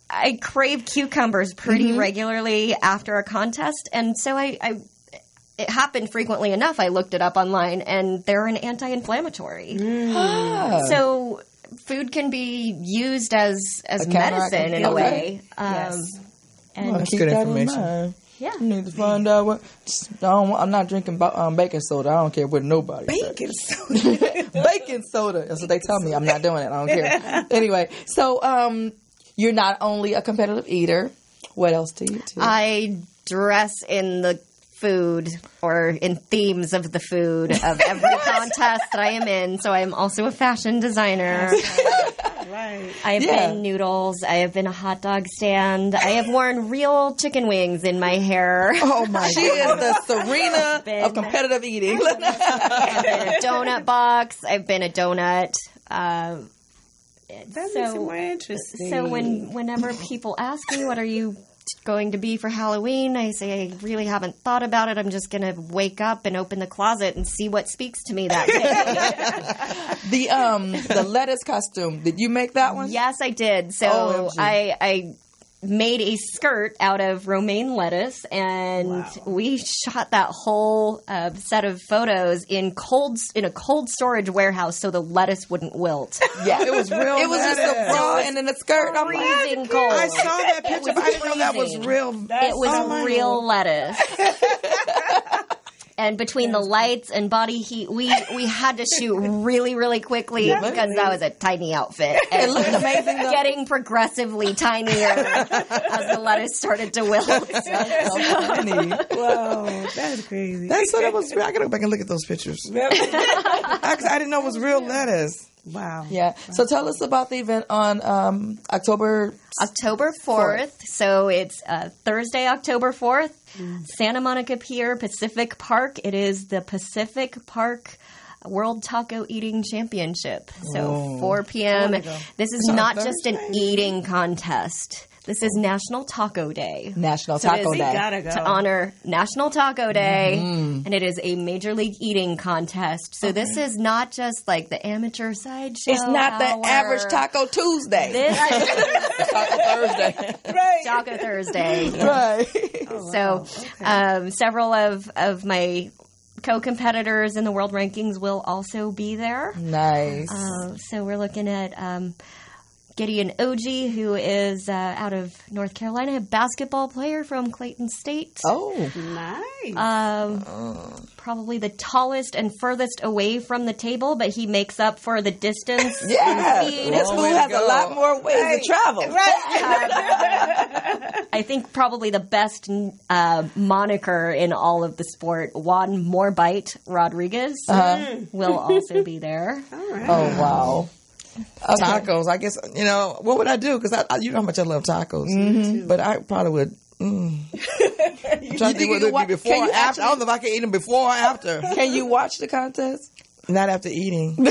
I crave cucumbers pretty regularly after a contest, and so it happened frequently enough. I looked it up online, and they're an anti-inflammatory. So food can be used as medicine in a way. And That's good information. yeah, You need to find out what. I'm not drinking baking soda. I don't care what nobody says. Baking soda. Baking soda. That's what they tell me. I'm not doing it. I don't care. Anyway, so you're not only a competitive eater. What else do you do? I dress in the food or in themes of the food of every contest that I am in. So I am also a fashion designer. Right. I have been noodles. I have been a hot dog stand. I have worn real chicken wings in my hair. Oh my! She is the Serena of competitive eating. I've been a donut box. I've been a donut. That makes it more interesting. So whenever people ask me, what are you going to be for Halloween? I say, I really haven't thought about it. I'm just going to wake up and open the closet and see what speaks to me that day. The lettuce costume, did you make that one? Yes, I did. So I made a skirt out of romaine lettuce, and we shot that whole set of photos in a cold storage warehouse so the lettuce wouldn't wilt. Yeah, it was real. It was just a bra and then a skirt. I'm freezing cold. I saw that picture, but I didn't know that was real. It was real lettuce. And between the lights and body heat, we had to shoot really, really quickly because that was a tiny outfit. And it looked amazing, though. Getting progressively tinier as the lettuce started to wilt. That's so funny. Wow, that's crazy. That's what it was. I gotta go back and look at those pictures. I didn't know it was real lettuce. Wow. Yeah. So tell us about the event on October 4th. So it's Thursday, October 4th, Santa Monica Pier, Pacific Park. It is the Pacific Park World Taco Eating Championship. So 4 p.m. This is not just an eating contest. This is National Taco Day. National Taco Day. Gotta go. To honor National Taco Day, and it is a Major League Eating contest. So this is not just like the amateur sideshow. It's not the average Taco Tuesday. This is Taco Thursday. Right. Taco Thursday. Right. So several of my co-competitors in the world rankings will also be there. Nice. So we're looking at Gideon Oji, who is out of North Carolina, a basketball player from Clayton State. Oh, nice. Probably the tallest and furthest away from the table, but he makes up for the distance. yeah. And speed. This fool has a lot more ways to travel. I think probably the best moniker in all of the sport, Juan Morebite Rodriguez, will also be there. All right. Oh, wow. Okay. Tacos. I guess, what would I do? Because you know how much I love tacos. But I probably would. I'm trying to think whether it would be before or after. I don't know if I can eat them before or after. Can you watch the contest? Not after eating.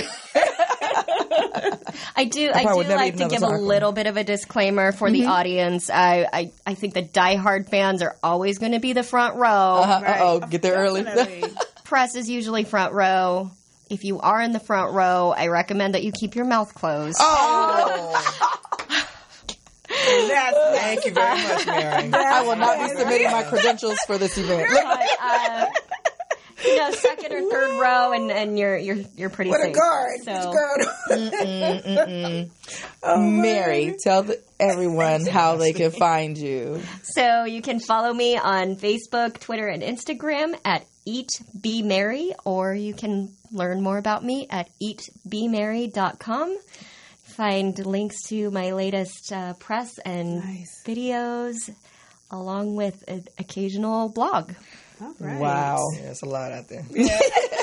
I do like to give a little bit of a disclaimer for the audience. I think the diehard fans are always going to be the front row. Get there early. Press is usually front row. If you are in the front row, I recommend that you keep your mouth closed. Oh! Thank you very much, Mary. I will not be submitting my credentials for this event. Second or third row, and you're pretty safe. What a guard! So, Mary, tell everyone how they can find you. So you can follow me on Facebook, Twitter, and Instagram at EatBeMary, or you can learn more about me at eatbemary.com. Find links to my latest press and videos, along with an occasional blog. All right. Wow. Yeah, it's a lot out there. Yeah.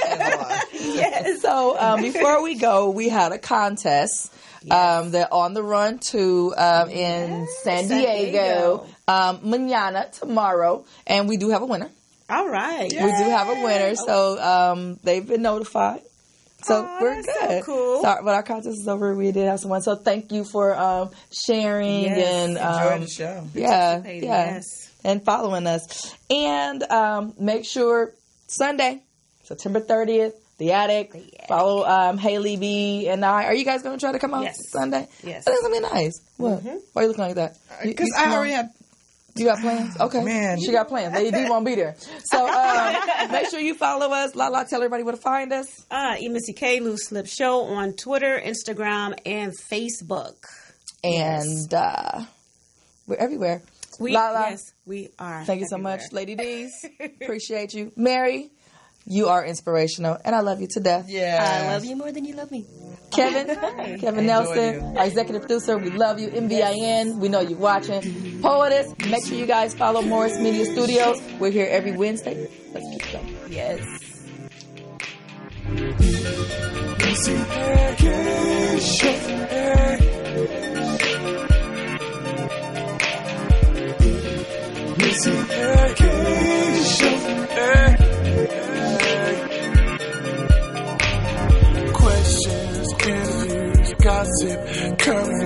That's a lot. Yes. So before we go, we had a contest. They're on the run to in San Diego. Mañana, tomorrow, and we do have a winner. All right. We do have a winner, so they've been notified. So we're good. So cool. But our contest is over. We did have someone. So thank you for sharing and enjoy the show. Yes. And following us. And make sure Sunday, September 30th, The Attic. Follow Haley B and I. Are you guys going to try to come out Sunday? Yes. That's going to be nice. What? Why are you looking like that? Because I already had. You got plans? Okay. Man. She got plans. Lady D won't be there. So make sure you follow us. Lala, tell everybody where to find us. Missy K, Loose Slip Show on Twitter, Instagram, and Facebook. And we're everywhere. Lala. Yes, we are. Thank you so much, Lady D's. Appreciate you. Mary, you are inspirational, and I love you to death. Yeah. I love you more than you love me. Kevin Nelson, our executive producer, we love you. MVIN, we know you're watching. Poetess, make sure you guys follow Morris Media Studios. We're here every Wednesday. Let's keep going. Yes. Questions, interviews, gossip, current